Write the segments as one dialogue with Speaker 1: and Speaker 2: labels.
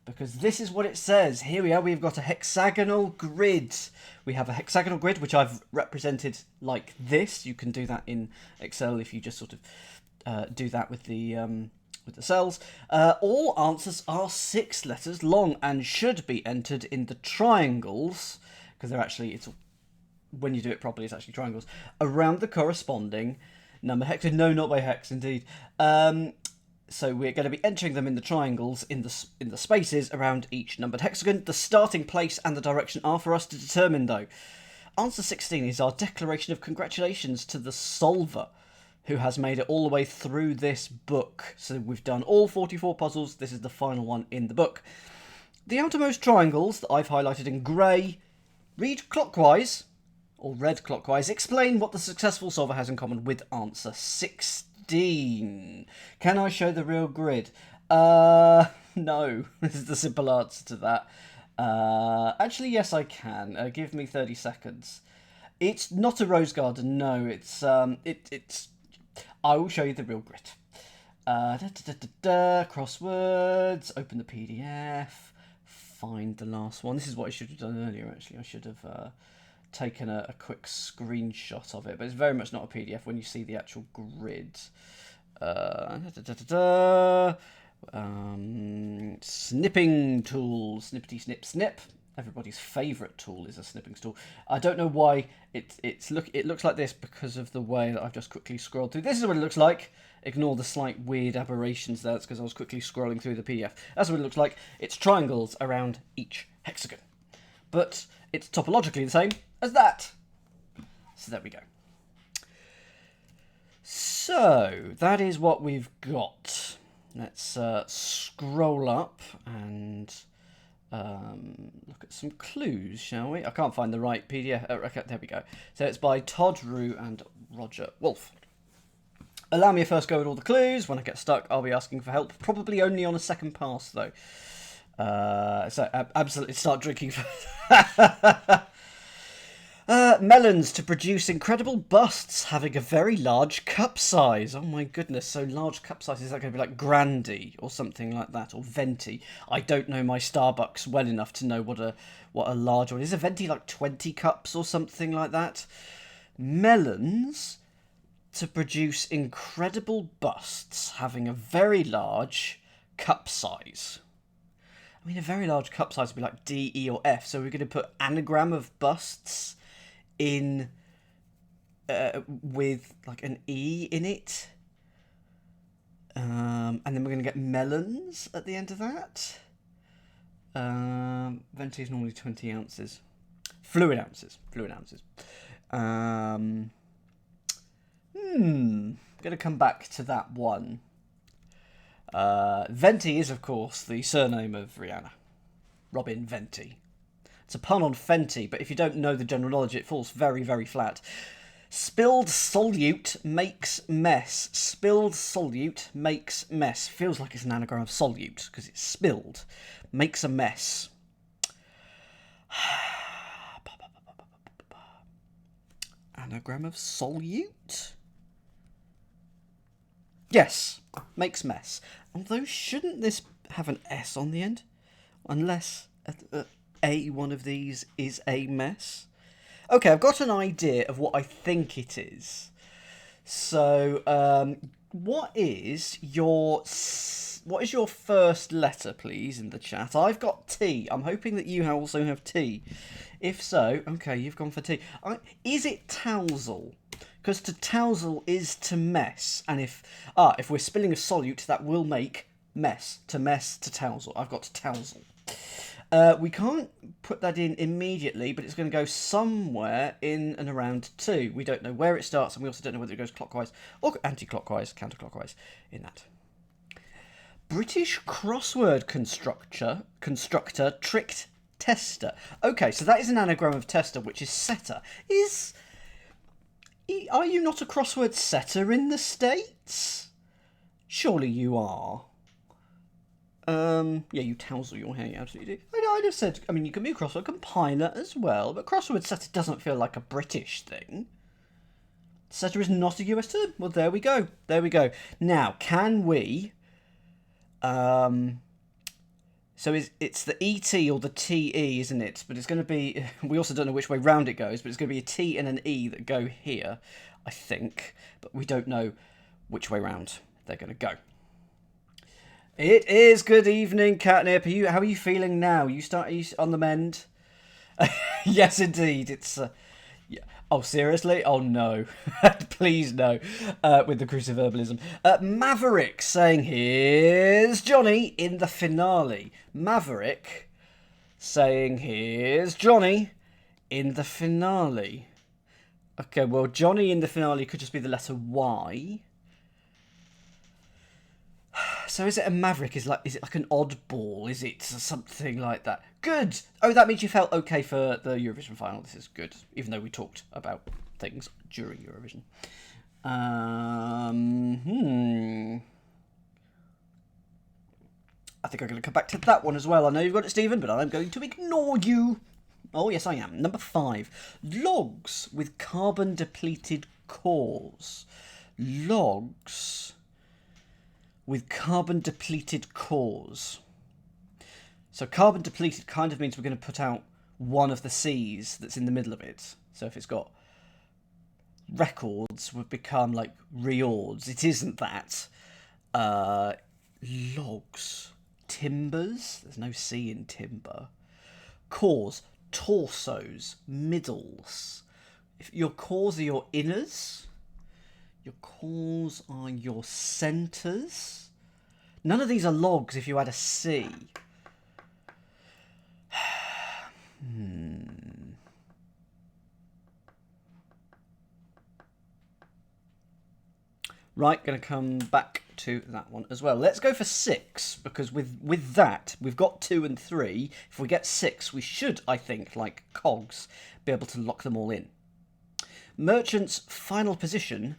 Speaker 1: because this is what it says. Here we are, we've got a hexagonal grid. We have a hexagonal grid, which I've represented like this. You can do that in Excel if you just sort of do that with the cells. All answers are 6 letters long and should be entered in the triangles, because they're actually, when you do it properly, it's actually triangles, around the corresponding number hex. No, not by hex, indeed. So we're going to be entering them in the triangles in the spaces around each numbered hexagon. The starting place and the direction are for us to determine, though. Answer 16 is our declaration of congratulations to the solver, who has made it all the way through this book. So we've done all 44 puzzles. This is the final one in the book. The outermost triangles that I've highlighted in grey read clockwise, or read clockwise. Explain what the successful solver has in common with answer 16. Can I show the real grid? No. This is the simple answer to that. Actually, yes, I can. Give me 30 seconds. It's not a rose garden. No, it's I will show you the real grid. Crosswords. Open the PDF. Find the last one. This is what I should have done earlier. Actually, I should have taken a quick screenshot of it, but it's very much not a PDF when you see the actual grid. Snipping tool, snippety snip snip. Everybody's favourite tool is a snipping tool. I don't know why it looks like this, because of the way that I've just quickly scrolled through. This is what it looks like. Ignore the slight weird aberrations there. That's because I was quickly scrolling through the PDF. That's what it looks like. It's triangles around each hexagon, but it's topologically the same as that. So there we go. So that is what we've got. Let's scroll up and look at some clues, shall we? I can't find the right PDF. Okay, there we go. So it's by Todd, and Roger Wolff. Allow me a first go at all the clues. When I get stuck, I'll be asking for help. Probably only on a second pass, though. So absolutely start drinking. Melons to produce incredible busts having a very large cup size. Oh my goodness, so large cup size. Is that going to be like Grandy or something like that? Or Venti? I don't know my Starbucks well enough to know what a large one is. A Venti like 20 cups or something like that? Melons to produce incredible busts having a very large cup size. I mean, a very large cup size would be like D, E, or F. So we're going to put anagram of busts in with like an E in it. And then we're going to get melons at the end of that. Venti is normally 20 ounces. Fluid ounces. I'm going to come back to that one. Venti is, of course, the surname of Rihanna. Robin Venti. It's a pun on Fenty, but if you don't know the general knowledge, it falls very, very flat. Spilled solute makes mess. Spilled solute makes mess. Feels like it's an anagram of solute, because it's spilled. Makes a mess. Anagram of solute? Yes, makes mess. Although, shouldn't this have an S on the end? Unless one of these is a mess. Okay, I've got an idea of what I think it is. So, what is your first letter, please, in the chat? I've got T. I'm hoping that you also have T. If so, okay, you've gone for T. Is it tousle? Because to tousle is to mess, and if we're spilling a solute, that will make mess. To mess, to tousle. I've got to tousle. We can't put that in immediately, but it's going to go somewhere in and around 2. We don't know where it starts, and we also don't know whether it goes clockwise or anti-clockwise, counterclockwise in that. British crossword constructor tricked tester. Okay, so that is an anagram of tester, which is setter. Are you not a crossword setter in the States? Surely you are. Yeah, you tousle your hair, you absolutely do. I'd have said, I mean, you can be a crossword compiler as well, but crossword setter doesn't feel like a British thing. Setter is not a US term. Well, there we go. There we go. Now, can we So it's the ET or the TE, isn't it? But it's going to be... We also don't know which way round it goes, but it's going to be a T and an E that go here, I think. But we don't know which way round they're going to go. It is good evening, Catnip. How are you feeling now? Are you on the mend? Yes, indeed. It's... Yeah. Oh, seriously? Oh, no. Please, no. With the cruciverbalism. Maverick saying, here's Johnny in the finale. Maverick saying, here's Johnny in the finale. Okay, well, Johnny in the finale could just be the letter Y. So is it a Maverick? Is it like an oddball? Is it something like that? Good! Oh, that means you felt okay for the Eurovision final. This is good, even though we talked about things during Eurovision. I think I'm going to come back to that one as well. I know you've got it, Stephen, but I'm going to ignore you. Oh, yes, I am. Number 5. Logs with carbon-depleted cores. Logs with carbon-depleted cores. So carbon-depleted kind of means we're going to put out one of the C's that's in the middle of it. So if it's got records, would become like reords. It isn't that. Logs. Timbers. There's no C in timber. Cores. Torsos. Middles. If your cores are your inners. Your cores are your centres. None of these are logs if you add a C. Right, going to come back to that one as well. Let's go for 6, because with that, we've got 2 and 3. If we get 6, we should, I think, like cogs, be able to lock them all in. Merchant's final position,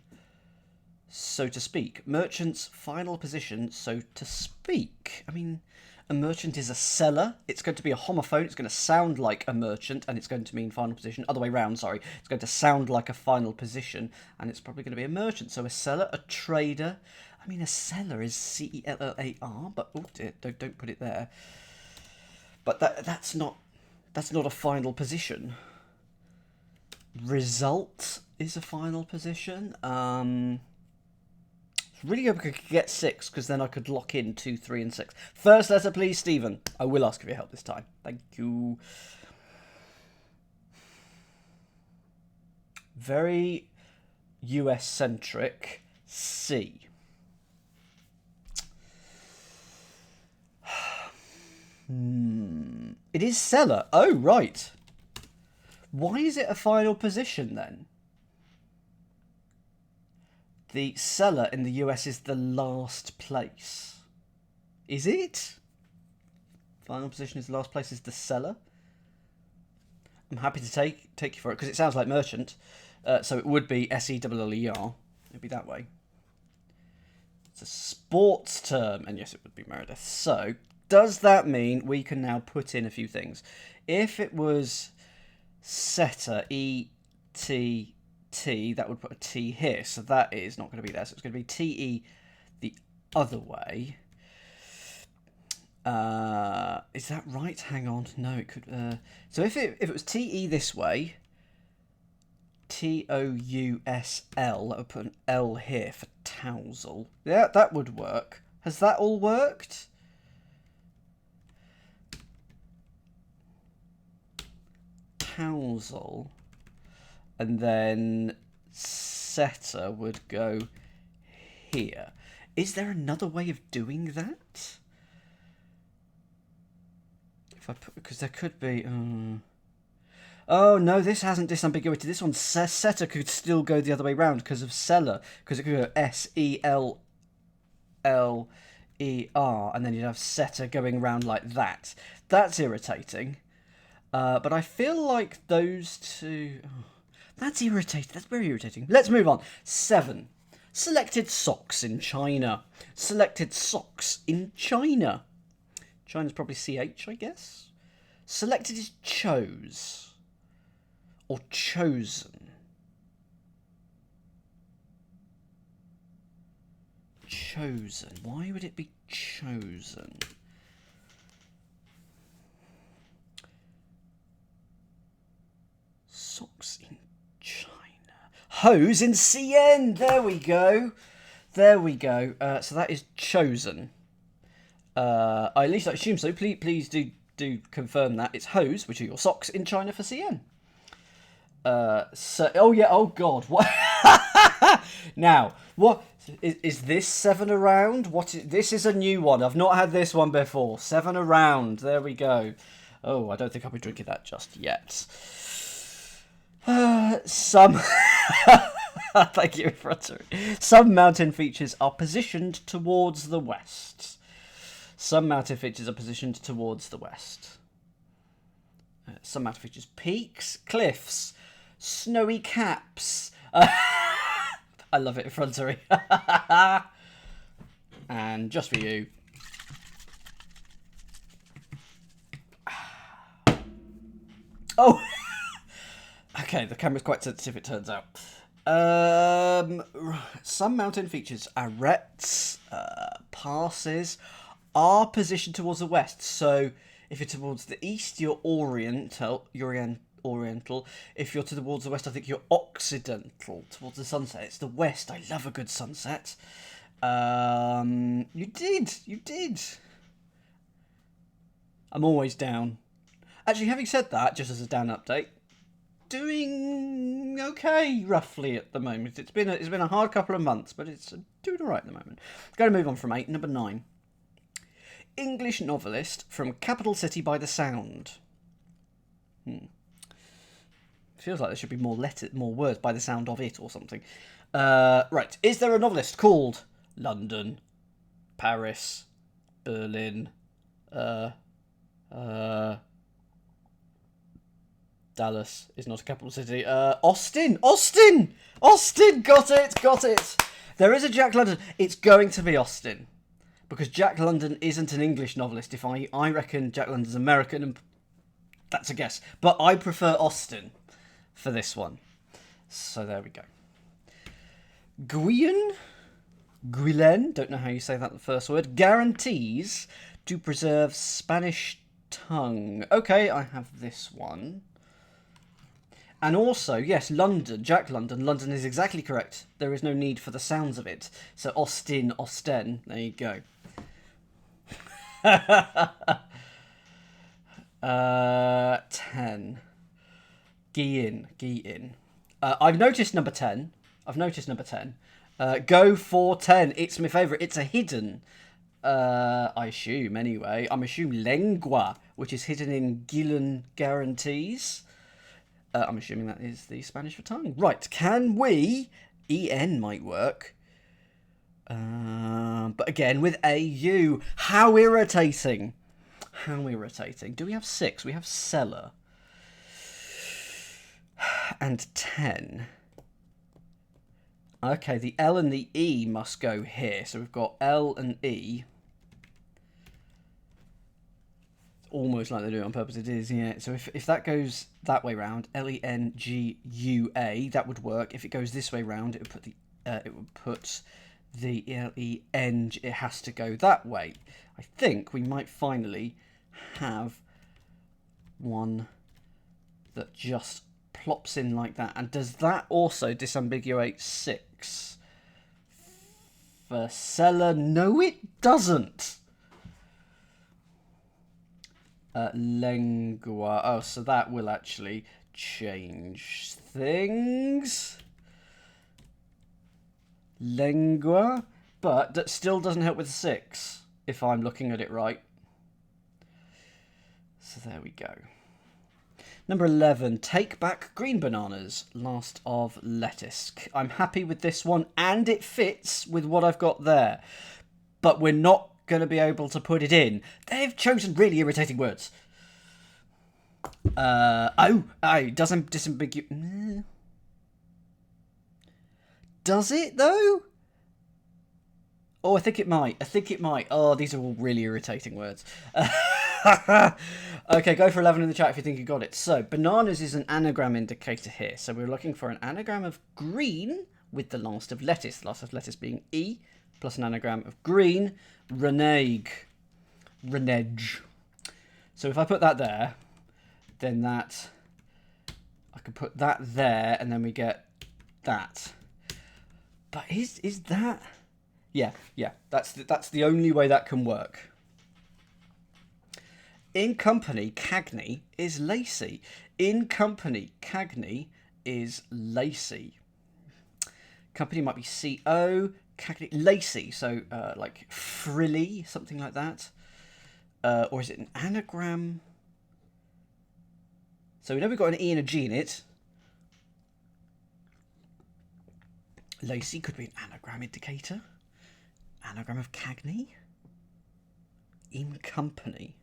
Speaker 1: so to speak. Merchant's final position, so to speak. I mean, a merchant is a seller. It's going to be a homophone. It's going to sound like a merchant, and it's going to mean final position. Other way round, sorry. It's going to sound like a final position, and it's probably going to be a merchant. So a seller, a trader. I mean, a seller is C-E-L-L-A-R, but oh dear, don't put it there. But that's not a final position. Result is a final position. Really hope I could get 6, because then I could lock in 2, 3, and 6. First letter, please, Stephen. I will ask for your help this time. Thank you. Very US-centric. C. It is seller. Oh, right. Why is it a final position, then? The seller in the US is the last place. Is it? Final position is the last place is the seller. I'm happy to take you for it, because it sounds like merchant. So it would be S-E-L-L-E-R. It'd be that way. It's a sports term. And yes, it would be Meredith. So, does that mean we can now put in a few things? If it was setter, E-T... T, that would put a T here, so that is not going to be there. So it's going to be T-E the other way. Is that right? Hang on. No, it could... so if it was T-E this way, T-O-U-S-L, that would put an L here for tousle. Yeah, that would work. Has that all worked? Tousle. And then setter would go here. Is there another way of doing that? If I put, because there could be. Oh no, this hasn't disambiguated. This one, setter could still go the other way round because of seller, because it could go S-E-L-L-E-R, and then you'd have setter going round like that. That's irritating. But I feel like those two. Oh. That's irritating. That's very irritating. Let's move on. 7. Selected socks in China. Selected socks in China. China's probably CH, I guess. Selected is chose. Or chosen. Chosen. Why would it be chosen? hose in CN. There we go. There we go. So that is chosen. I at least assume so. Please do confirm that. It's hose, which are your socks, in China for CN. Oh yeah, oh god, what? Now, what is this 7 around? This is a new one. I've not had this one before. 7 around. There we go. Oh, I don't think I'll be drinking that just yet. Some thank you, Fronter. Some mountain features are positioned towards the west. Some mountain features are positioned towards the west. Some mountain features: peaks, cliffs, snowy caps. I love it, Frontery. And just for you. Oh! Okay, the camera's quite sensitive, it turns out. Some mountain features, arêtes, passes, are positioned towards the west. So if you're towards the east, you're oriental. If you're towards the west, I think you're occidental, towards the sunset. It's the west. I love a good sunset. You did. I'm always down. Actually, having said that, just as a down update, doing okay roughly at the moment. It's been a hard couple of months, but it's doing all right at the moment. Going to move on from 8, number 9. English novelist from capital city by the Sound. Feels like there should be more words, by the sound of it or something. Right. Is there a novelist called London, Paris, Berlin, Dallas is not a capital city. Austin! Got it! There is a Jack London. It's going to be Austin. Because Jack London isn't an English novelist. I reckon Jack London's American, and that's a guess. But I prefer Austin for this one. So there we go. Guilen, don't know how you say that, the first word, guarantees to preserve Spanish tongue. Okay, I have this one. And also, yes, London, Jack London. London is exactly correct. There is no need for the sounds of it. So Austin, Osten, there you go. 10. Guillen. I've noticed number 10. Go for 10. It's my favourite. It's a hidden. I assume, anyway. I'm assuming lengua, which is hidden in Guillen guarantees. I'm assuming that is the Spanish for tongue. Right, can we... EN might work. But again, with AU. How irritating. Do we have 6? We have cellar. And 10. Okay, the L and the E must go here. So we've got L and E. Almost like they do it on purpose. It is, yeah. So if that goes that way round, LENGUA, that would work. If it goes this way round, it would put the LEN. It has to go that way. I think we might finally have one that just plops in like that. And does that also disambiguate 6 for cellar? No, it doesn't. Lengua. Oh, so that will actually change things. Lengua, but that still doesn't help with 6, if I'm looking at it right. So there we go. Number 11, take back green bananas, last of lettuce. I'm happy with this one, and it fits with what I've got there. But we're not going to be able to put it in. They've chosen really irritating words. Doesn't disambiguate. Does it though? Oh, I think it might. Oh, these are all really irritating words. Okay, go for 11 in the chat if you think you got it. So, bananas is an anagram indicator here. So we're looking for an anagram of green with the last of lettuce. The last of lettuce being E, plus an anagram of green. Renege. So if I put that there, then I could put that there, and then we get that. But is that? Yeah. That's the only way that can work. In company, Cagney is Lacey. In company, Cagney is Lacey. Company might be CO, Cagney, Lacey. So like frilly, something like that. Or is it an anagram? So we know we've got an E and a G in it. Lacey could be an anagram indicator. Anagram of Cagney. In company.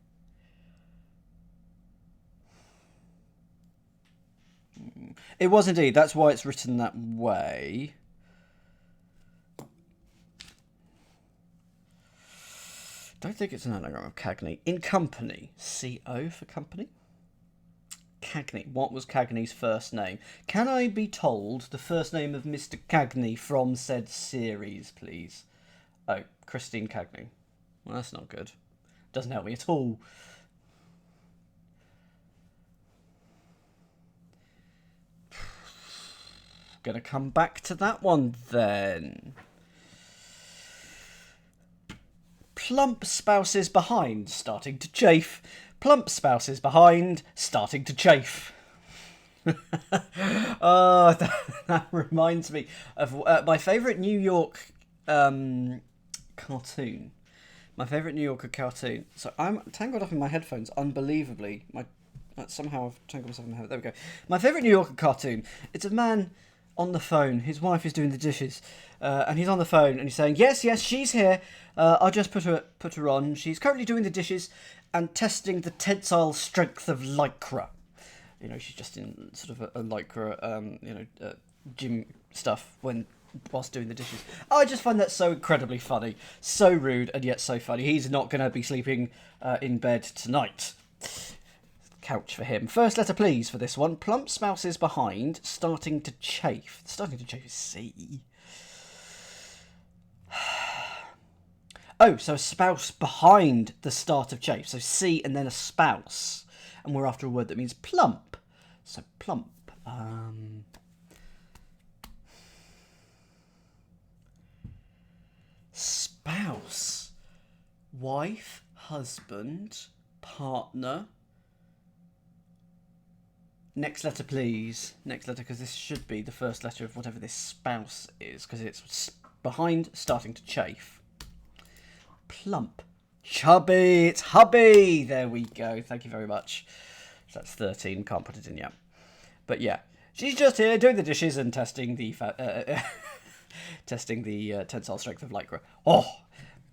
Speaker 1: It was indeed. That's why it's written that way. Don't think it's an anagram of Cagney. In company. CO for company. Cagney. What was Cagney's first name? Can I be told the first name of Mr. Cagney from said series, please? Oh, Christine Cagney. Well, that's not good. Doesn't help me at all. Gonna come back to that one then. Plump spouses behind, starting to chafe. Plump spouses behind, starting to chafe. Oh, that reminds me of my favourite New York cartoon. My favourite New Yorker cartoon. So I'm tangled up in my headphones, unbelievably. Somehow I've tangled myself in my head. There we go. My favourite New Yorker cartoon. It's a man on the phone. His wife is doing the dishes, and he's on the phone and he's saying, "Yes, she's here. I'll just put her on. She's currently doing the dishes and testing the tensile strength of lycra." You know, she's just in sort of a lycra, gym stuff whilst doing the dishes. I just find that so incredibly funny, so rude and yet so funny. He's not going to be sleeping in bed tonight. Couch for him. First letter, please, for this one. Plump spouses behind, starting to chafe. Starting to chafe is C. Oh, so a spouse behind the start of chafe. So C and then a spouse. And we're after a word that means plump. So plump. Spouse. Wife, husband, partner. Next letter, please. Next letter, because this should be the first letter of whatever this spouse is, because it's behind, starting to chafe. Plump. Chubby. It's hubby. There we go. Thank you very much. So that's 13. Can't put it in yet. But yeah, she's just here doing the dishes and testing the tensile strength of lycra. Oh,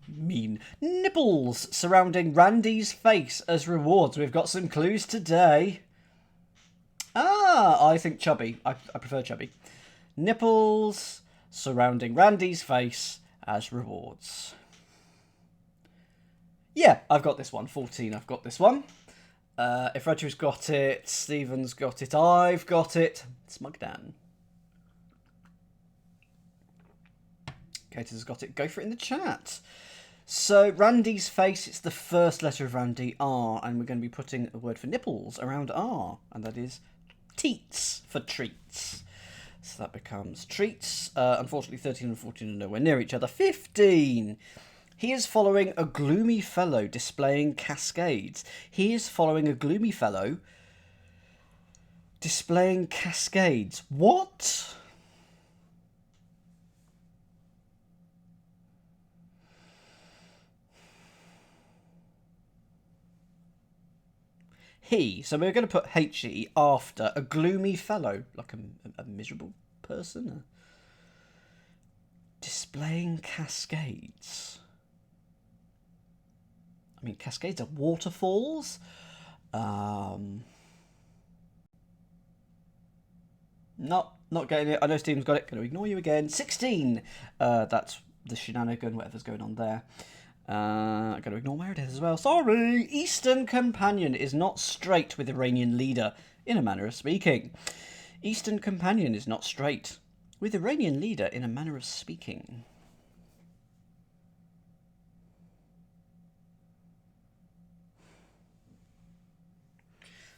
Speaker 1: mean nipples surrounding Randy's face as rewards. We've got some clues today. I think chubby. I prefer chubby. Nipples surrounding Randy's face as rewards. Yeah, I've got this one. 14, I've got this one. If Roger's got it, Stephen's got it, I've got it. Smugdan. Cater's got it. Go for it in the chat. So, Randy's face, it's the first letter of Randy, R, and we're going to be putting a word for nipples around R, and that is teats for treats. So that becomes treats. Unfortunately, 13 and 14 are nowhere near each other. 15. He is following a gloomy fellow displaying cascades. He is following a gloomy fellow displaying cascades. What? He. So we're going to put HE after a gloomy fellow, like a miserable person. Displaying cascades. I mean, cascades are waterfalls. Not getting it. I know Steven's got it. Going to ignore you again. 16. That's the shenanigan, whatever's going on there. I'm going to ignore where it is as well. Sorry. Eastern Companion is not straight with Iranian leader, in a manner of speaking. Eastern Companion is not straight with Iranian leader, in a manner of speaking.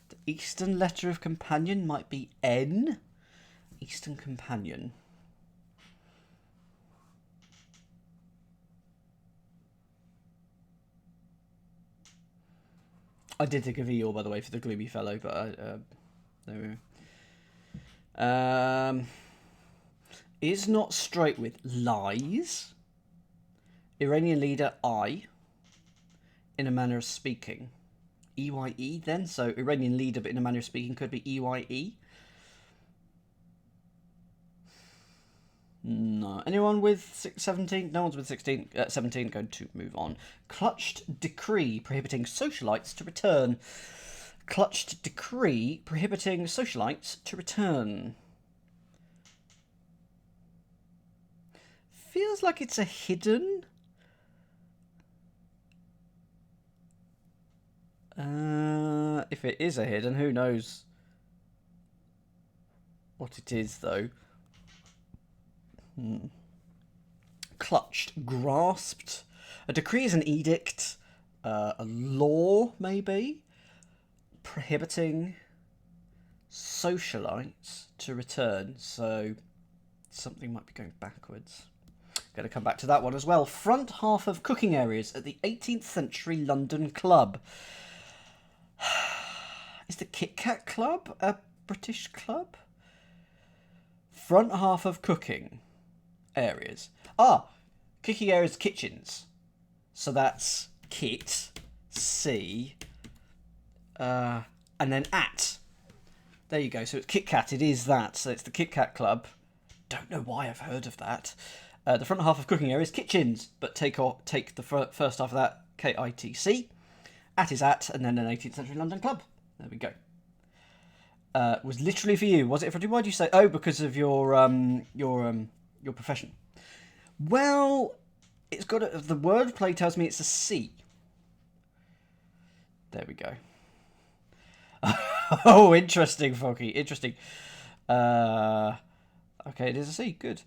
Speaker 1: The Eastern letter of companion might be N. Eastern Companion. I did think of Eeyore, by the way, for the gloomy fellow, but there we go. Is not straight with lies. Iranian leader I. In a manner of speaking. EYE then? So Iranian leader, but in a manner of speaking could be EYE. No. Anyone with 17? No one's with 17. Going to move on. Clutched decree prohibiting socialites to return. Clutched decree prohibiting socialites to return. Feels like it's a hidden. If it is a hidden, who knows what it is, though. Clutched, grasped. A decree is an edict, a law, maybe, prohibiting socialites to return. So something might be going backwards. Going to come back to that one as well. Front half of cooking areas at the 18th century London club. Is the Kit Kat Club a British club? Front half of cooking areas. Cooking areas, kitchens. So that's kit, C, and then at. There you go. So it's Kit Kat. It is that. So it's the Kit Kat Club. Don't know why I've heard of that. The front half of cooking areas, kitchens, but take the first half of that, KITC. At is at, and then an 18th century London club. There we go. Was literally for you. Was it for you? Why do you say? Oh, because of your profession. Well, it's got the wordplay tells me it's a C. There we go. Oh, interesting, Foggy. Interesting. Okay, it is a C. Good.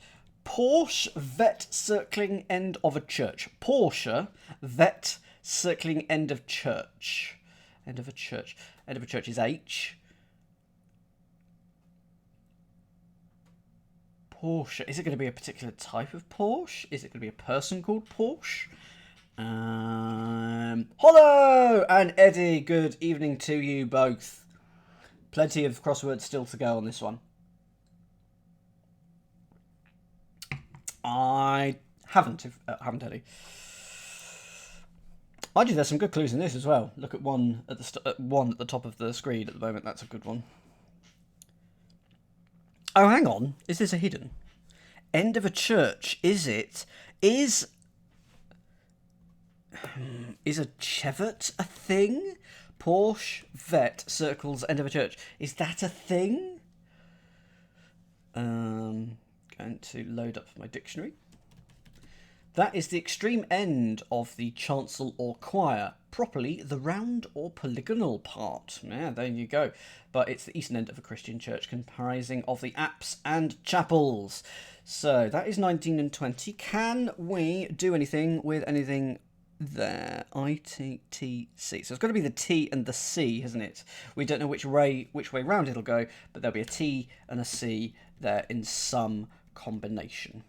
Speaker 1: Porsche vet circling end of a church. Porsche vet circling end of church. End of a church. End of a church is H. Porsche. Is it going to be a particular type of Porsche? Is it going to be a person called Porsche? Hollow and Eddie, good evening to you both. Plenty of crosswords still to go on this one. I haven't Eddie. Mind you, there's some good clues in this as well. Look at one at the top of the screen at the moment. That's a good one. Oh, hang on. Is this a hidden? End of a church. Is it? Is a chevet a thing? Porsche vet circles end of a church. Is that a thing? Going to load up my dictionary. That is the extreme end of the chancel or choir, properly the round or polygonal part. Yeah, there you go. But it's the eastern end of a Christian church comprising of the apse and chapels. So that is 19 and 20. Can we do anything with anything there? ITTC. So it's got to be the T and the C, hasn't it? We don't know which way round it'll go, but there'll be a T and a C there in some combination.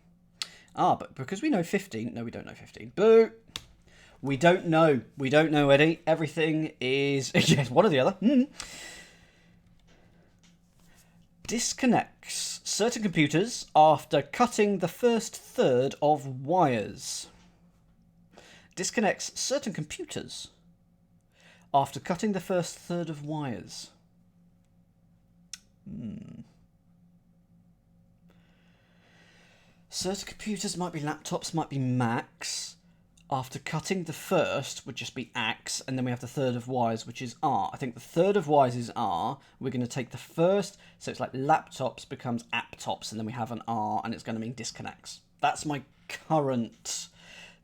Speaker 1: But because we know 15... No, we don't know 15. Boo! We don't know. We don't know, Eddie. Everything is... yes, one or the other. Disconnects certain computers after cutting the first third of wires. Disconnects certain computers after cutting the first third of wires. Certain computers might be laptops, might be Macs. After cutting the first would just be X, and then we have the third of Y's, which is R. I think the third of Y's is R. We're going to take the first, so it's like laptops becomes aptops, and then we have an R, and it's going to mean disconnects. That's my current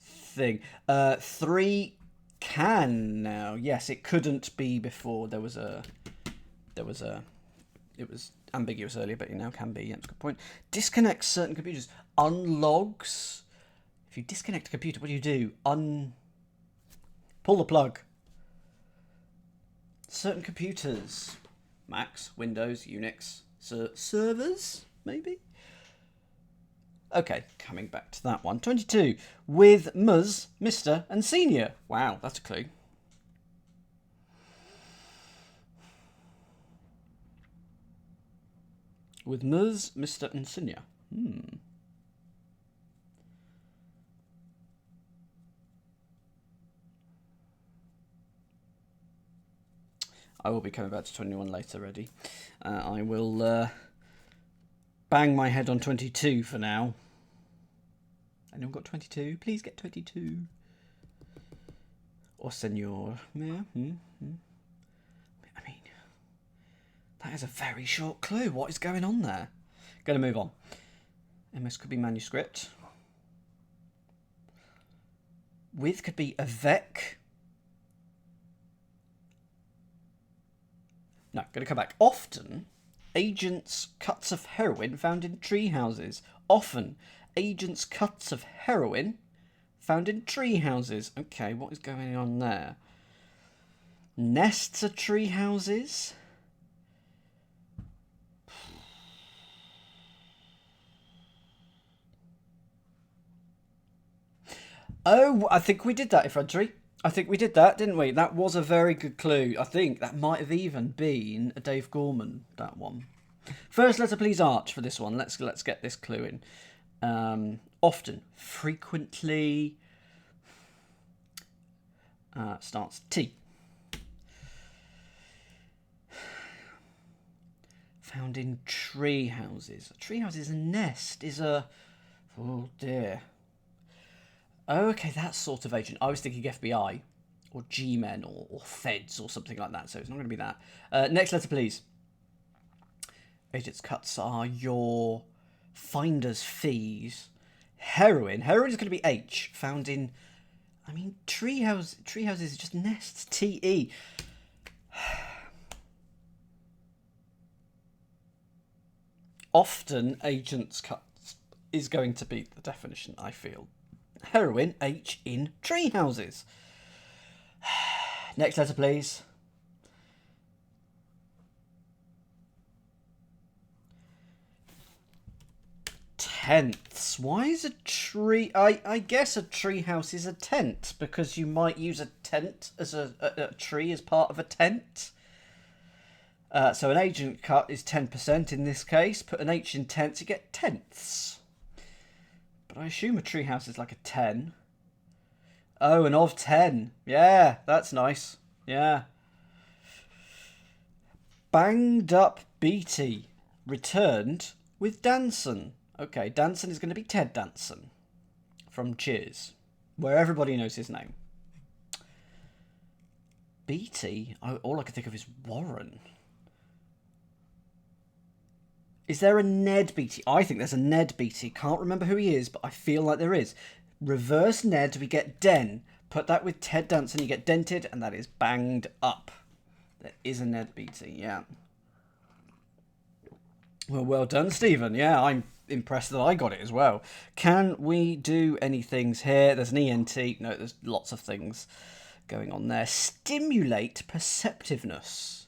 Speaker 1: thing. 3 can now. Yes, it couldn't be before. It was ambiguous earlier, but it now can be. Yeah, that's a good point. Disconnects certain computers. Unlogs. If you disconnect a computer, what do? Pull the plug. Certain computers. Macs, Windows, Unix. Servers? maybe? Okay, coming back to that one. 22. With Ms, Mr. and Senior. Wow, that's a clue. With Ms, Mr. and Senior. I will be coming back to 21 later, ready. I will bang my head on 22 for now. Anyone got 22? Please get 22. Or senor. Yeah. I mean, that is a very short clue. What is going on there? Going to move on. MS could be manuscript. With could be avec. No, going to come back. Often, agents' cuts of heroin found in tree houses. Often, agents' cuts of heroin found in tree houses. Okay, what is going on there? Nests of tree houses. Oh, I think we did that, Infantry. I think we did that, didn't we? That was a very good clue. I think that might have even been a Dave Gorman, that one. First letter, please, Arch, for this one. Let's get this clue in. Often, frequently, starts T. Found in tree houses. A tree house is a nest, is a... Oh, dear. Oh, okay, that sort of agent. I was thinking FBI or G-Men or Feds or something like that, so it's not going to be that. Next letter, please. Agent's cuts are your finder's fees. Heroin. Heroin is going to be H. Found in... I mean, tree houses are just nests. T-E. Often, agent's cuts is going to be the definition, I feel. Heroin, H in tree houses. Next letter, please. Tenths. Why is a tree... I guess a tree house is a tent, because you might use a tent as a tree as part of a tent. So an agent cut is 10% in this case. Put an H in tenths, you get tenths. But I assume a treehouse is like a 10. Oh, an of 10. Yeah, that's nice. Yeah. Banged up Beatty returned with Danson. Okay, Danson is going to be Ted Danson from Cheers, where everybody knows his name. Beatty? All I can think of is Warren. Is there a Ned Beatty? I think there's a Ned Beatty. Can't remember who he is, but I feel like there is. Reverse Ned, we get Den. Put that with Ted Danson, you get dented, and that is banged up. There is a Ned Beatty, yeah. Well done, Stephen. Yeah, I'm impressed that I got it as well. Can we do any things here? There's an ENT. No, there's lots of things going on there. Stimulate perceptiveness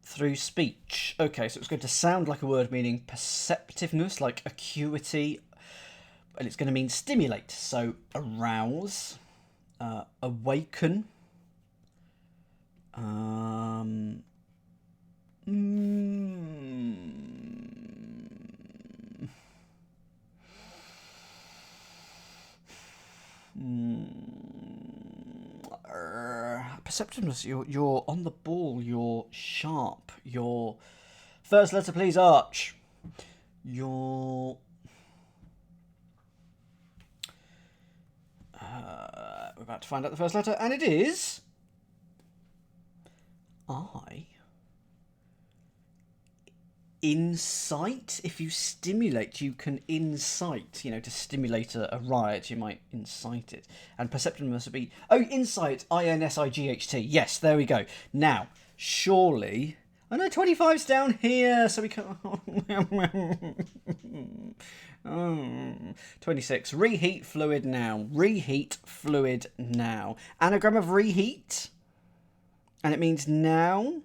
Speaker 1: through speech. Okay, so it's going to sound like a word meaning perceptiveness, like acuity, and it's going to mean stimulate. So arouse, awaken, perceptiveness. You're on the ball. You're sharp. Your first letter, please, Arch. Your we're about to find out the first letter, and it is I. Incite. If you stimulate, you can incite. You know, to stimulate a riot, you might incite it. And perceptiveness would be... Oh, insight. INSIGHT. Yes, there we go. Now, surely... I know 25's down here, so we can... 26. Reheat fluid now. Reheat fluid now. Anagram of reheat. And it means now...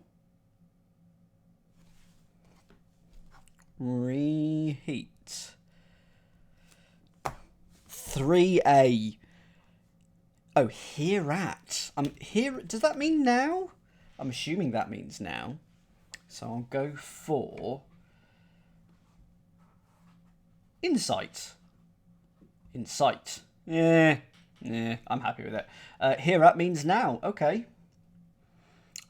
Speaker 1: Reheat. 3A. Oh, here at. Here. Does that mean now? I'm assuming that means now. So I'll go for insight. Insight. Yeah, I'm happy with it. Here at means now. Okay.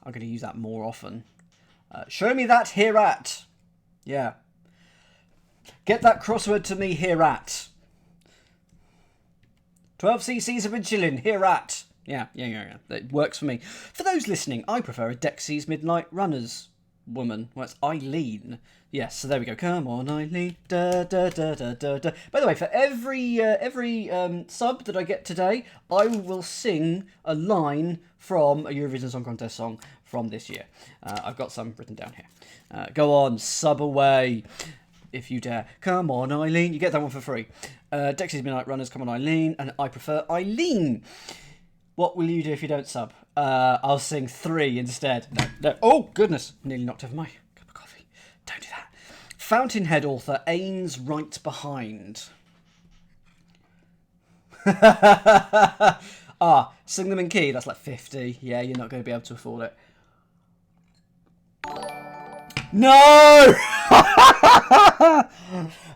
Speaker 1: I'm going to use that more often. Show me that here at. Yeah. Get that crossword to me here at. 12 cc's of insulin here at. Yeah. It works for me. For those listening, I prefer a Dexy's Midnight Runners woman. Well, it's Eileen. Yes, so there we go. Come on, Eileen. Da, da, da, da, da, da. By the way, for every sub that I get today, I will sing a line from a Eurovision Song Contest song from this year. I've got some written down here. Go on, sub away, if you dare. Come on, Eileen. You get that one for free. Dexy's Midnight Runners, come on, Eileen. And I prefer Eileen. What will you do if you don't sub? I'll sing 3 instead. No. Oh, goodness. Nearly knocked over my cup of coffee. Don't do that. Fountainhead author Ain's right behind. Sing them in key. That's like 50. Yeah, you're not going to be able to afford it. No!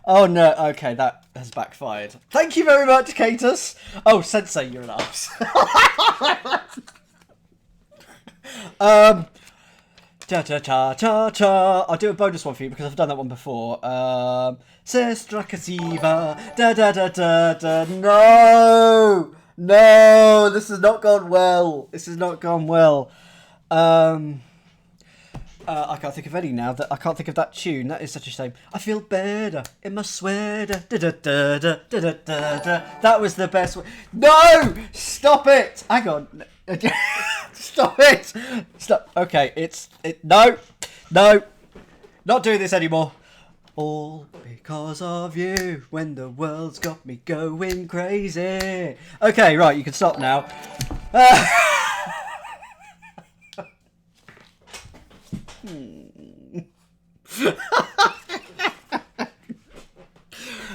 Speaker 1: Oh no, okay, that has backfired. Thank you very much, Katus. Oh, Sensei, you're an arse. Cha-cha-cha-cha-cha. I'll do a bonus one for you because I've done that one before. Sestra Kasiva. Da-da-da-da-da. No, this has not gone well. I can't think of any now. I can't think of that tune. That is such a shame. I feel better in my sweater. Da-da-da-da-da-da-da-da. That was the best one. No! Stop it! Hang on. Stop it! Stop. Okay, no. Not doing this anymore. All because of you, when the world's got me going crazy. Okay, right, you can stop now.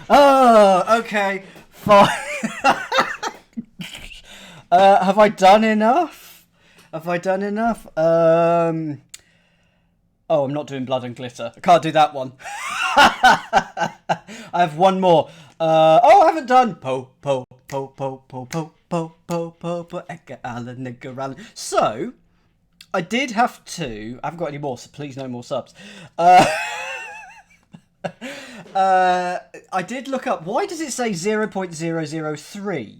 Speaker 1: Oh, okay, fine. Have I done enough? Oh, I'm not doing blood and glitter. I can't do that one. I have one more. I haven't done po. Edgar Allan, Edgar Allan. So, I did have to. I haven't got any more, so please no more subs. I did look up. Why does it say 0.003?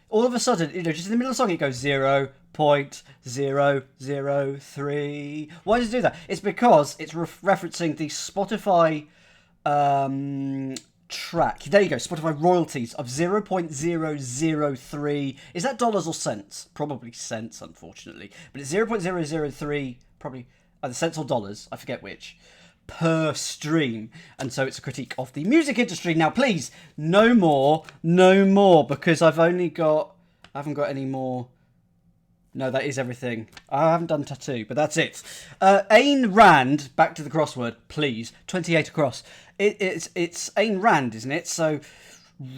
Speaker 1: All of a sudden, just in the middle of the song, it goes 0.003. Why does it do that? It's because it's referencing the Spotify track. There you go, Spotify royalties of 0.003. Is that dollars or cents? Probably cents, unfortunately. But it's 0.003, probably either cents or dollars, I forget which, per stream. And so it's a critique of the music industry. Now, please, no more, because I haven't got any more. No, that is everything. I haven't done tattoo, but that's it. Ayn Rand, back to the crossword, please. 28 across. It's Ayn Rand, isn't it? So,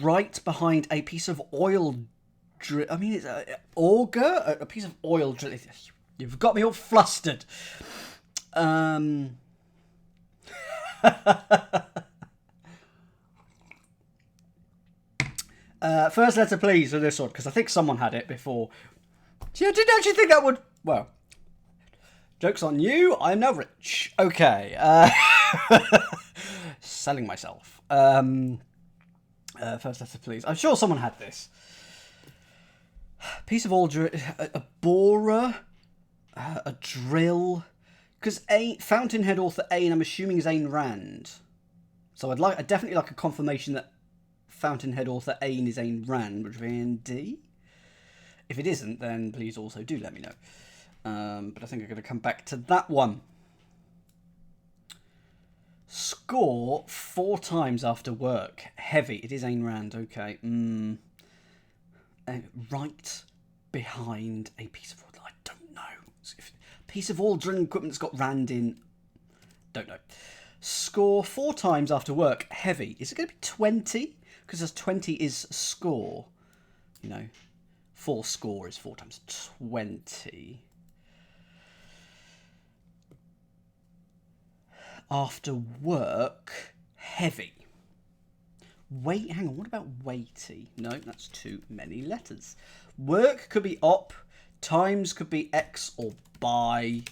Speaker 1: right behind a piece of oil drill. I mean, it's auger? A piece of oil drill. You've got me all flustered. First letter, please, for this one, because I think someone had it before. See, I didn't actually think that would... Well, joke's on you. I'm now rich. Okay. Selling myself. First letter, please. I'm sure someone had this. Piece of oil drill... A borer. A drill. Because Fountainhead author Ayn, I'm assuming, is Ayn Rand. So I'd definitely like a confirmation that Fountainhead author Ayn is Ayn Rand, which would be ND. If it isn't, then please also do let me know. But I think I'm going to come back to that one. Score 4 times after work. Heavy. It is Ayn Rand. Okay. Right behind a piece of wood. I don't know. Piece of all drilling equipment that's got Rand in. Don't know. Score 4 times after work, heavy. Is it going to be 20? Because 20 is score. You know, 4 score is 4 times 20. After work, heavy. Wait, hang on, what about weighty? No, that's too many letters. Work could be op, times could be x or by.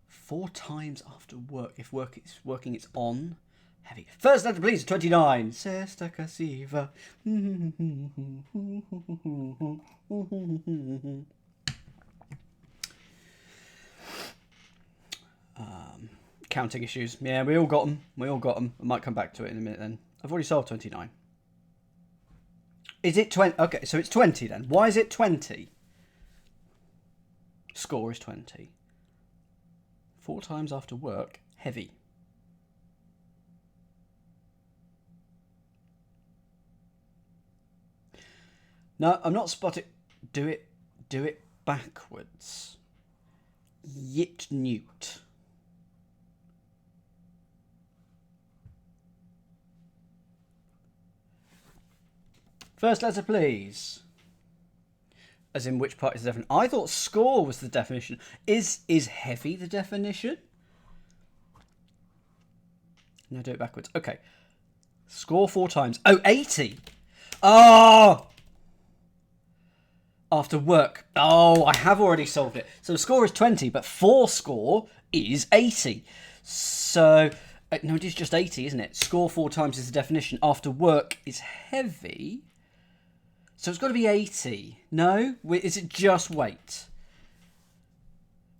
Speaker 1: 4 times after work. If work is working, it's on. Heavy. First letter, please. 29. Sesta casiva. Counting issues. Yeah, we all got them. We all got them. I might come back to it in a minute then. I've already solved 29. Is it 20? Okay, so it's 20 then. Why is it 20? Score is 20. 4 times after work, heavy. No, I'm not spotting. Do it backwards. Yit newt. First letter, please. As in, which part is the definition? I thought score was the definition. Is heavy the definition? No, do it backwards. Okay. Score 4 times. Oh, 80. Oh! After work. Oh, I have already solved it. So the score is 20, but 4 score is 80. So, no, it is just 80, isn't it? Score 4 times is the definition. After work is heavy. So it's got to be 80. No? Is it just weight?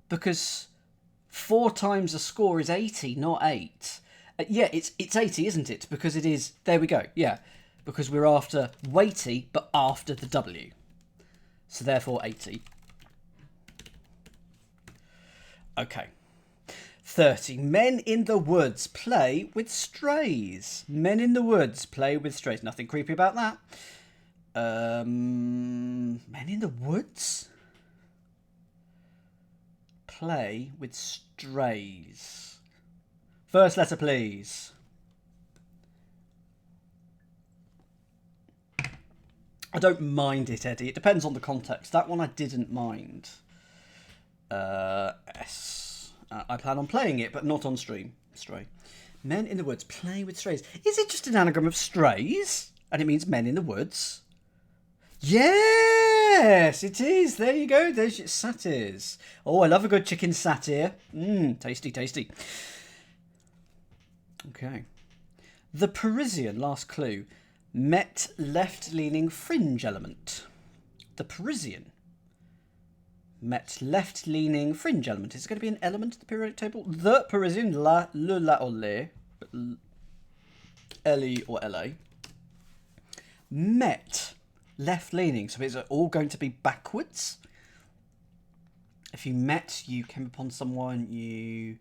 Speaker 1: Because 4 times a score is 80, not 8. Yeah, it's 80, isn't it? Because it is... There we go. Yeah. Because we're after weighty, but after the W. So therefore 80. Okay. 30. Men in the woods play with strays. Men in the woods play with strays. Nothing creepy about that. Men in the woods play with strays. First letter, please. I don't mind it, Eddie. It depends on the context. That one I didn't mind. S. I plan on playing it, but not on stream. Stray. Men in the woods play with strays. Is it just an anagram of strays? And it means men in the woods? Yes, it is. There you go. There's your satyrs. Oh, I love a good chicken satyr. Tasty, tasty. Okay. The Parisian, last clue, met left-leaning fringe element. The Parisian met left-leaning fringe element. Is it going to be an element of the periodic table? The Parisian, le, or le, L-E or L-A, met left-leaning. So is it all going to be backwards? If you met, you came upon someone, you...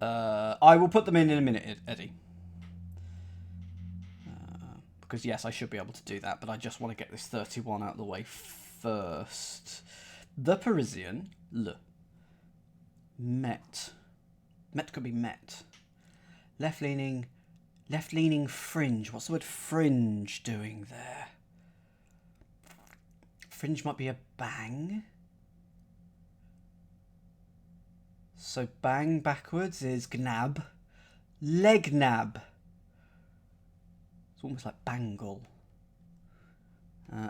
Speaker 1: I will put them in a minute, Eddie. Because, yes, I should be able to do that, but I just want to get this 31 out of the way first. The Parisian, le, met. Met could be met. Left-leaning fringe. What's the word fringe doing there? Fringe might be a bang. So bang backwards is gnab. Leg nab. It's almost like bangle.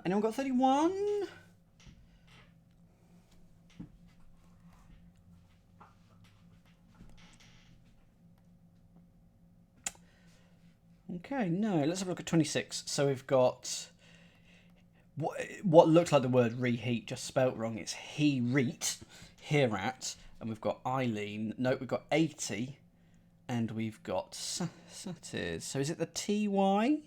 Speaker 1: Anyone got 31? Okay, no. Let's have a look at 26. So we've got what looks like the word reheat, just spelt wrong. It's he reet, here at. And we've got Eileen. No, we've got 80. And we've got satyrs. So is it the TY?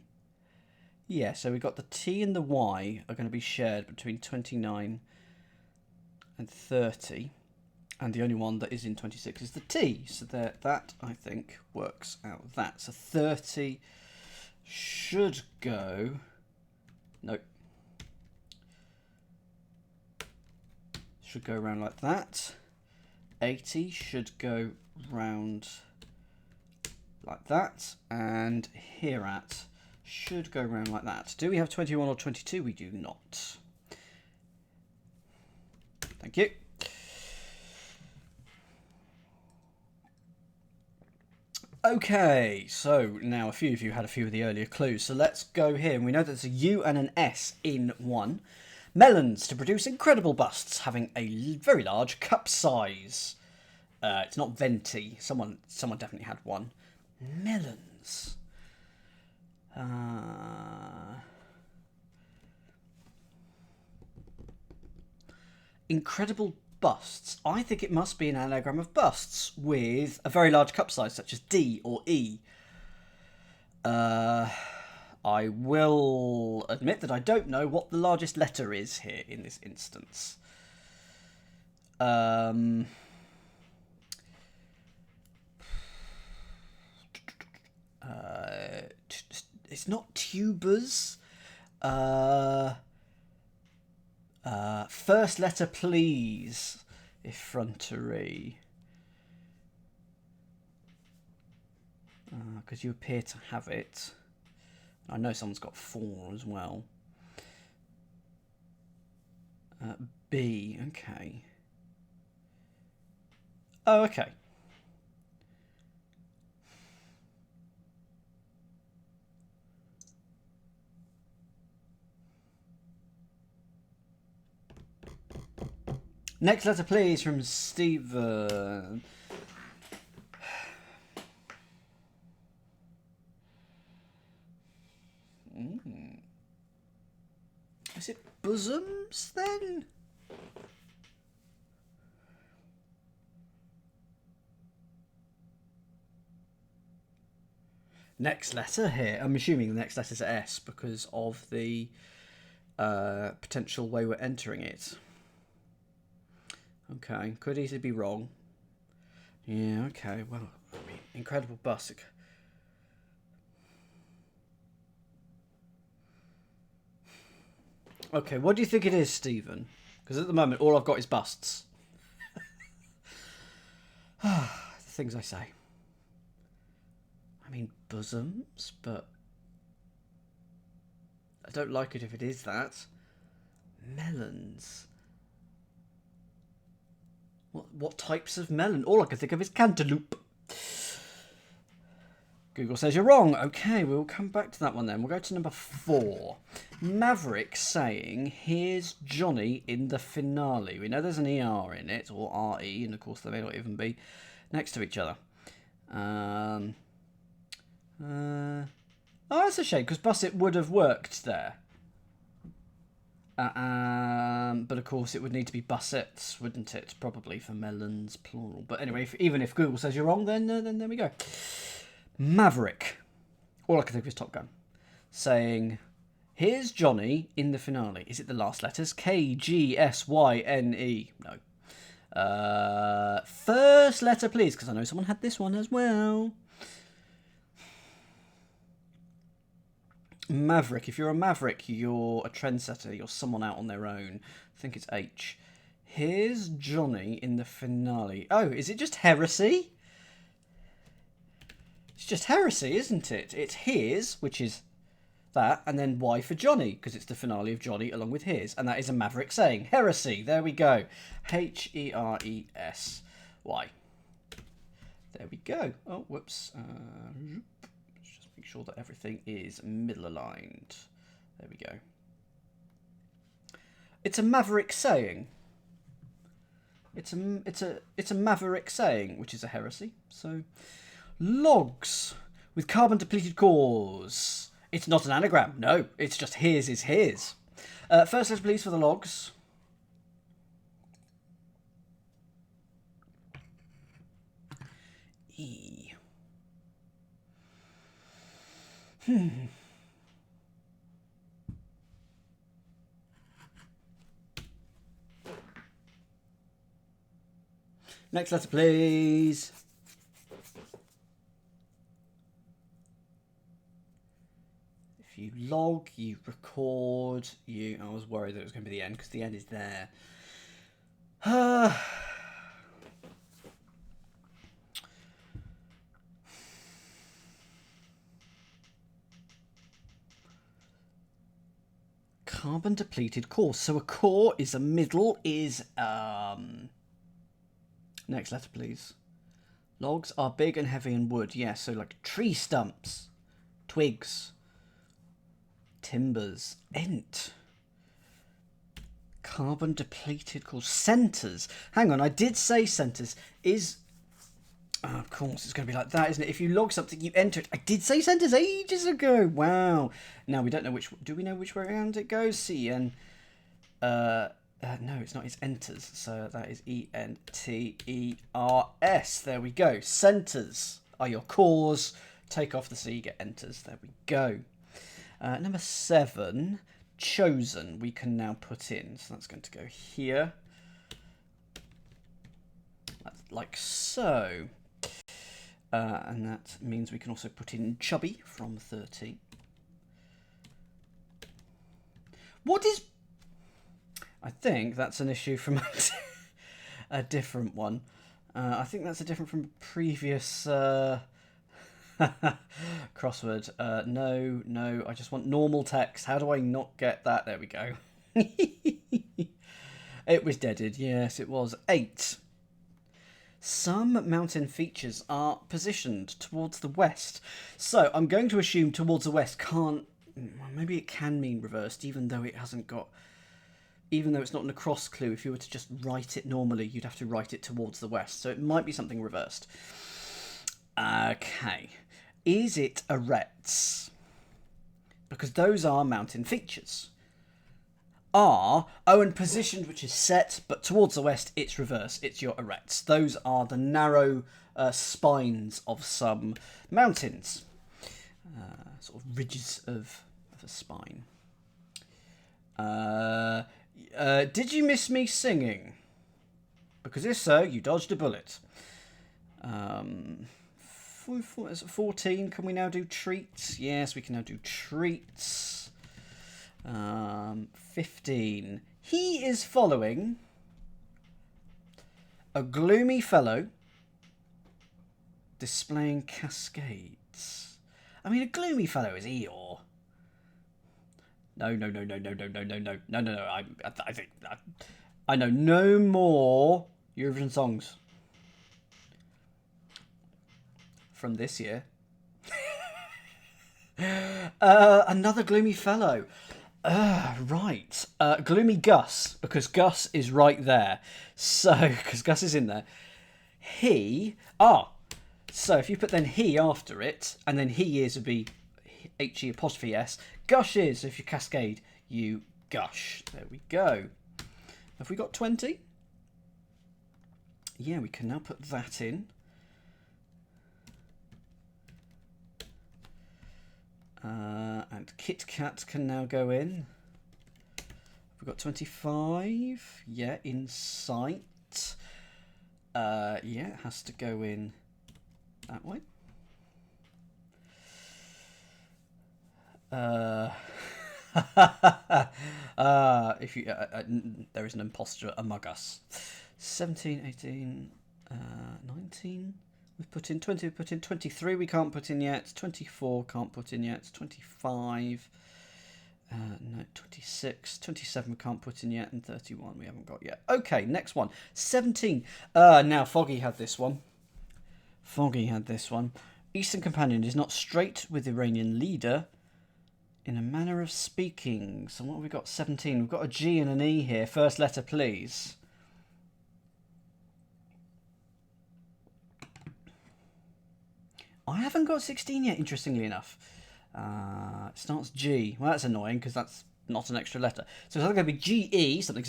Speaker 1: Yeah, so we've got the T and the Y are going to be shared between 29 and 30. And the only one that is in 26 is the T. So that, I think, works out that. So 30 should go... Nope. should go around like that. 80 should go round like that. And here at should go around like that. Do we have 21 or 22? We do not. Thank you. Okay, so now a few of you had a few of the earlier clues. So let's go here. And we know there's a U and an S in one. Melons to produce incredible busts having a very large cup size. It's not venti. Someone definitely had one. Melons. Incredible busts. I think it must be an anagram of busts with a very large cup size, such as D or E. I will admit that I don't know what the largest letter is here in this instance. It's not tubers. First letter, please. Effrontery. Because you appear to have it. I know someone's got 4 as well. B, okay. Oh, okay. Next letter, please, from Stephen. Is it bosoms, then? Next letter here. I'm assuming the next letter is S because of the potential way we're entering it. Okay, could easily be wrong. Yeah, okay, well, I mean, incredible bus. Okay, what do you think it is, Stephen? Because at the moment, all I've got is busts. The things I say. I mean, bosoms, but I don't like it if it is that. Melons. What types of melon? All I can think of is cantaloupe. Google says you're wrong. Okay, we'll come back to that one then. We'll go to number 4. Maverick saying, here's Johnny in the finale. We know there's an ER in it, or RE, and of course they may not even be next to each other. Oh, that's a shame, because Busset would have worked there. But of course it would need to be bussets, wouldn't it? Probably for melons, plural. But anyway, even if Google says you're wrong, then there we go. Maverick. All I can think of is Top Gun. Saying, here's Johnny in the finale. Is it the last letters? K, G, S, Y, N, E. No. First letter, please, because I know someone had this one as well. Maverick. If you're a maverick, you're a trendsetter. You're someone out on their own. I think it's H. Here's Johnny in the finale. Oh, is it just heresy? It's just heresy, isn't it? It's his, which is that, and then Y for Johnny, because it's the finale of Johnny along with his. And that is a maverick saying. Heresy. There we go. Heresy. There we go. Oh, whoops. Make sure that everything is middle aligned. There we go. It's a maverick saying. It's a maverick saying, which is a heresy. So, logs with carbon depleted cores. It's not an anagram. No, it's just his is his. First letter, please, for the logs. E. Next letter, please. If you log, you record, I was worried that it was going to be the end because the end is there. Carbon depleted core. So a core is a middle is next letter please. Logs are big and heavy in wood. Yeah, so like tree stumps, twigs, timbers, ent. Carbon depleted core. Centers. Hang on, I did say centers. Is of course, it's going to be like that, isn't it? If you log something, you enter it. I did say centers ages ago. Wow. Now, we don't know which... Do we know which way around it goes? CN. No, it's not. It's enters. So that is ENTERS. There we go. Centers are your cores. Take off the C, you get enters. There we go. Number 7, chosen, we can now put in. So that's going to go here. Like so. And that means we can also put in chubby from 30. What is... I think that's an issue from a different one. I think that's a different from previous crossword. No, I just want normal text. How do I not get that? There we go. It was deaded. Yes, it was. 8. Some mountain features are positioned towards the west. So I'm going to assume towards the west can't... Maybe it can mean reversed, even though it hasn't got... Even though it's not an across clue, if you were to just write it normally, you'd have to write it towards the west. So it might be something reversed. Okay. Is it arêtes? Because those are mountain features. And positioned, which is set, but towards the west, it's reverse. It's your arêtes. Those are the narrow spines of some mountains. Sort of ridges of a spine. Did you miss me singing? Because if so, you dodged a bullet. 14, can we now do treats? Yes, we can now do treats. 15. He is following a gloomy fellow displaying cascades. I mean, a gloomy fellow is Eeyore. No. I think I know no more Eurovision songs from this year. Another gloomy fellow. Right. Gloomy Gus, because Gus is right there. So, because Gus is in there. He... So if you put then he after it, and then he is would be H-E apostrophe S. Gush is, if you cascade, you gush. There we go. Have we got 20? Yeah, we can now put that in. And Kit Kat can now go in. We've got 25. Yeah, in sight. Yeah, it has to go in that way. If you there is an imposter among us. 17, 18, 19. We've put in 20. We've put in 23. We can't put in yet. 24 can't put in yet. 25. No, 26. 27 we can't put in yet, and 31 we haven't got yet. Okay, next one. 17. Now Foggy had this one. Eastern Companion is not straight with Iranian leader. In a manner of speaking. So what have we got? 17. We've got a G and an E here. First letter, please. I haven't got 16 yet, interestingly enough. It starts G. Well, that's annoying because that's not an extra letter. So it's either going to be G-E, something,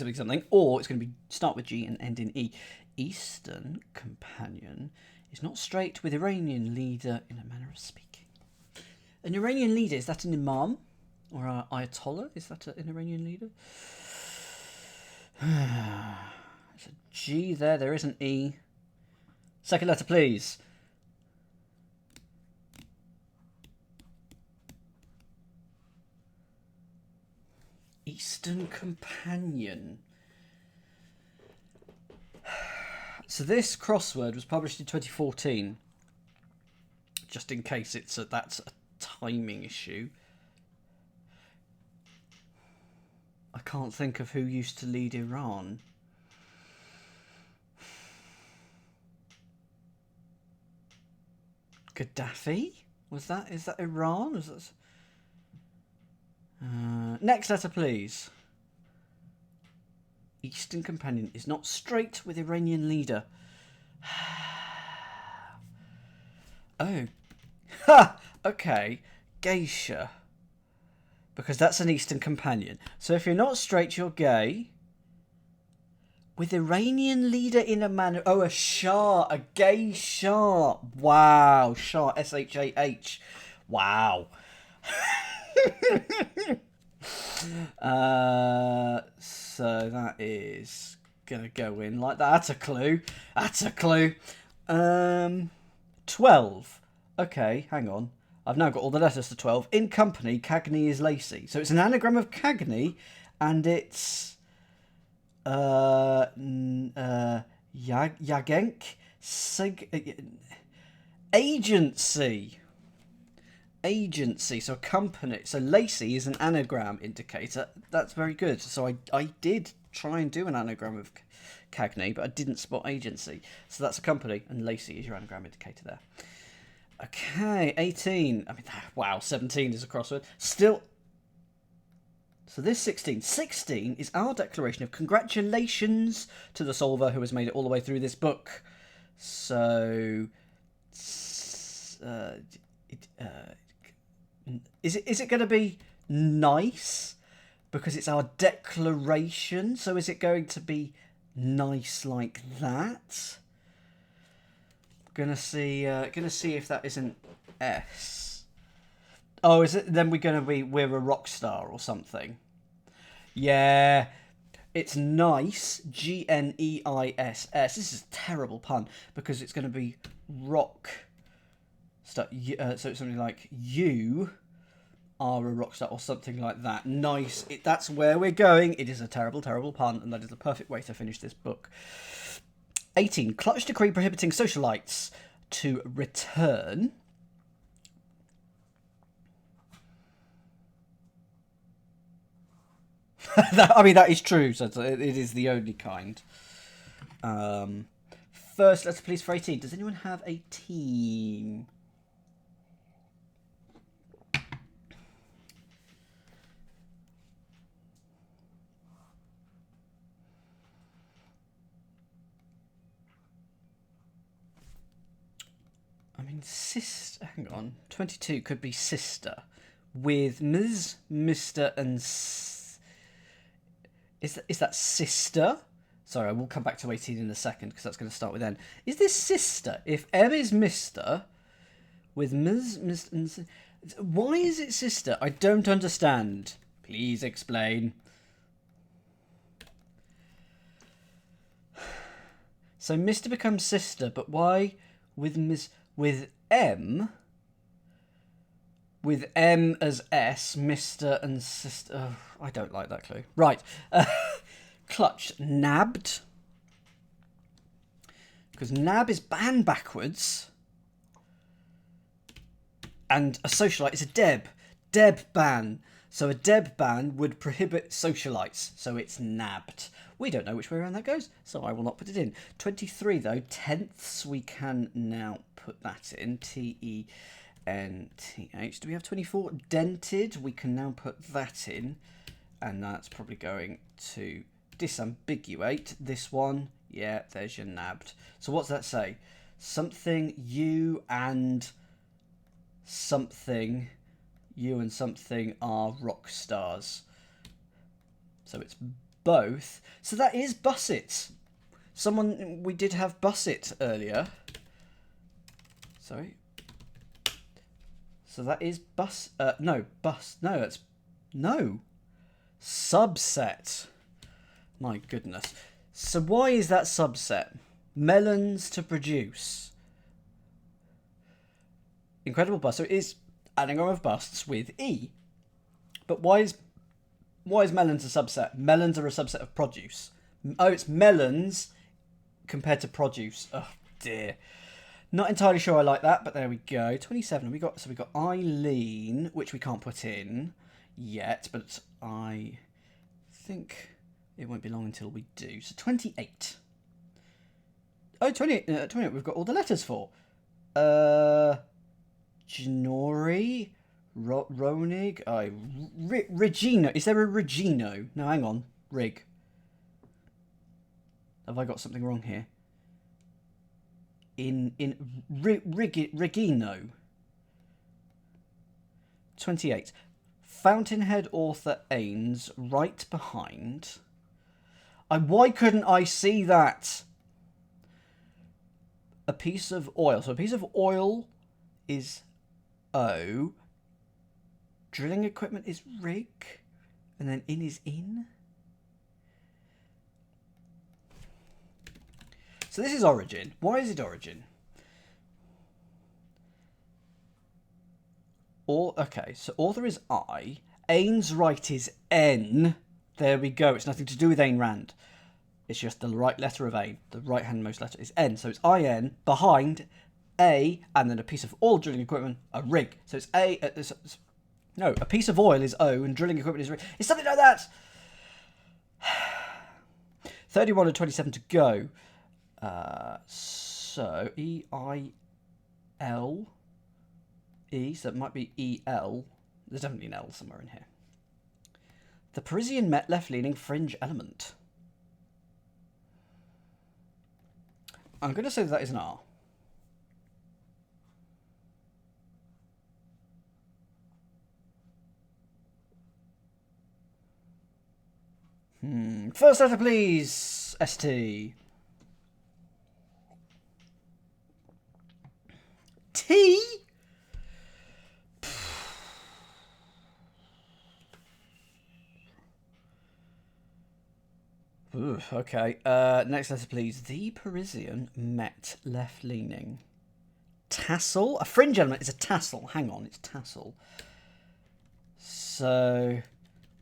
Speaker 1: or it's going to be start with G and end in E. Eastern Companion is not straight with Iranian leader in a manner of speaking. An Iranian leader, is that an imam? Or an ayatollah? Is that an Iranian leader? There's a G there. There is an E. Second letter, please. Eastern Companion. So this crossword was published in 2014. Just in case that's a timing issue. I can't think of who used to lead Iran. Gaddafi? Is that Iran? Next letter, please. Eastern Companion is not straight with Iranian leader. Oh. Ha! Okay. Geisha. Because that's an Eastern Companion. So if you're not straight, you're gay. With Iranian leader in a manner... Oh, a Shah. A gay Shah. Wow. Shah. S-H-A-H. Wow. So that is going to go in like that. That's a clue. That's a clue. 12. Okay, hang on. I've now got all the letters to 12. In company, Cagney is Lacey. So it's an anagram of Cagney, and it's Yagenk agency. Agency, so company. So Lacey is an anagram indicator. That's very good. So I did try and do an anagram of Cagney, but I didn't spot agency. So that's a company, and Lacey is your anagram indicator there. Okay, 18. I mean, wow, 17 is a crossword. Still. So this 16. 16 is our declaration of congratulations to the solver who has made it all the way through this book. So. Is it going to be nice because it's our declaration? So is it going to be nice like that? Gonna see if that isn't S. Oh, is it? Then we're a rock star or something. Yeah, it's nice. Gneis. This is a terrible pun because it's going to be rock. So it's something like you are a rock star or something like that. Nice. That's where we're going. It is a terrible, terrible pun, and that is the perfect way to finish this book. 18. Clutch decree prohibiting socialites to return. That is true. So it is the only kind. First letter, please, for 18. Does anyone have 18? I mean, sister. Hang on. 22 could be sister with Ms., Mr., and. Is that sister? Sorry, I will come back to 18 in a second because that's going to start with N. Is this sister? If M is Mr. with Ms., Mr. and. Why is it sister? I don't understand. Please explain. So Mr. becomes sister, but why with Ms. With M as S, Mr. and sister. Oh, I don't like that clue. Right. Clutched. Nabbed. Because nab is ban backwards. And a socialite is a deb. Deb ban. So a deb ban would prohibit socialites. So it's nabbed. We don't know which way around that goes, so I will not put it in. 23, though. Tenths, we can now put that in. Tenth. Do we have 24? Dented, we can now put that in. And that's probably going to disambiguate this one. Yeah, there's your nabbed. So what's that say? Something, you and something. You and something are rock stars. So it's both. So that is Busset. We did have Busset earlier. Sorry. So that is no, subset. My goodness. So why is that subset? Melons to produce. Incredible bust. So it is anagram of busts with E. But why is melons a subset? Melons are a subset of produce. Oh, it's melons compared to produce. Oh dear. Not entirely sure I like that, but there we go. 27. We got Eileen, which we can't put in yet, but I think it won't be long until we do. So 28. Oh, 28. 28. We've got all the letters for. Ginori, Ronig, Regino. Is there a Regino? No, hang on. Rig. Have I got something wrong here? Regino. 28. Fountainhead author Ains right behind. Why couldn't I see that? A piece of oil. So a piece of oil is O. Drilling equipment is rig. And then in is in. So this is origin. Why is it origin? Okay, so author is I. Ains right is N. There we go. It's nothing to do with Ayn Rand. It's just the right letter of Ain. The right-handmost letter is N. So it's I-N, behind A, and then a piece of oil drilling equipment, a rig. So it's A... no, a piece of oil is O, and drilling equipment is rig. It's something like that! 31 and 27 to go. So E-I-L-E, so it might be E-L. There's definitely an L somewhere in here. The Parisian Met left-leaning fringe element. I'm going to say that is an R. First letter, please. S-T. T? Ooh, okay. Next letter, please. The Parisian Met left-leaning. Tassel? A fringe element is a tassel. Hang on, it's tassel. So,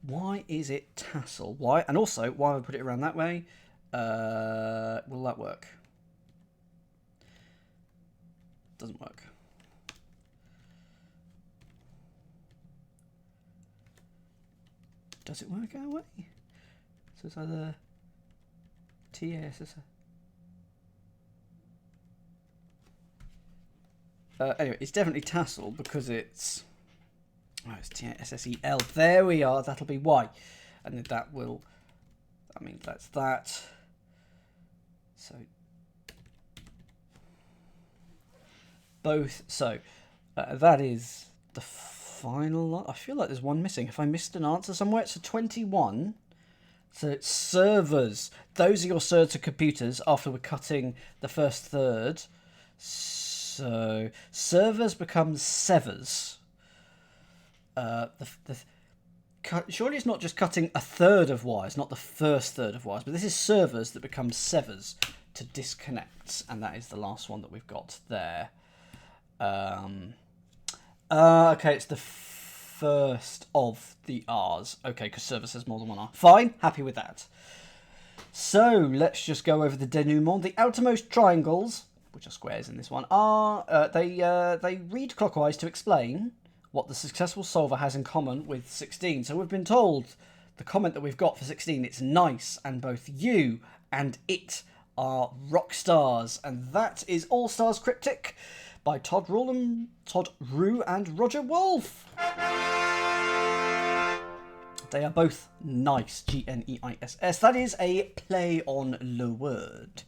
Speaker 1: why is it tassel? Why? And also, why would I put it around that way? Will that work? Doesn't work. Does it work our way? So it's either T-A-S-S. Anyway, it's definitely tassel because it's... Oh, it's T-A-S-S-E-L. There we are. That'll be Y. And then that will... That means that's that. So... Both. So, that is the final... I feel like there's one missing. Have I missed an answer somewhere? It's a 21. So it's servers. Those are your servers to computers after we're cutting the first third. So servers becomes severs. Surely it's not just cutting a third of wires, not the first third of wires, but this is servers that become severs to disconnect, and that is the last one that we've got there. Okay, it's the first of the R's. Okay, because service has more than one R. Fine, happy with that. So, let's just go over the denouement. The outermost triangles, which are squares in this one, are, they read clockwise to explain what the successful solver has in common with 16. So we've been told the comment that we've got for 16, it's nice, and both you and it are rock stars. And that is All Stars Cryptic by Todd Rue and Roger Wolff. They are both nice, G-N-E-I-S-S. That is a play on le word.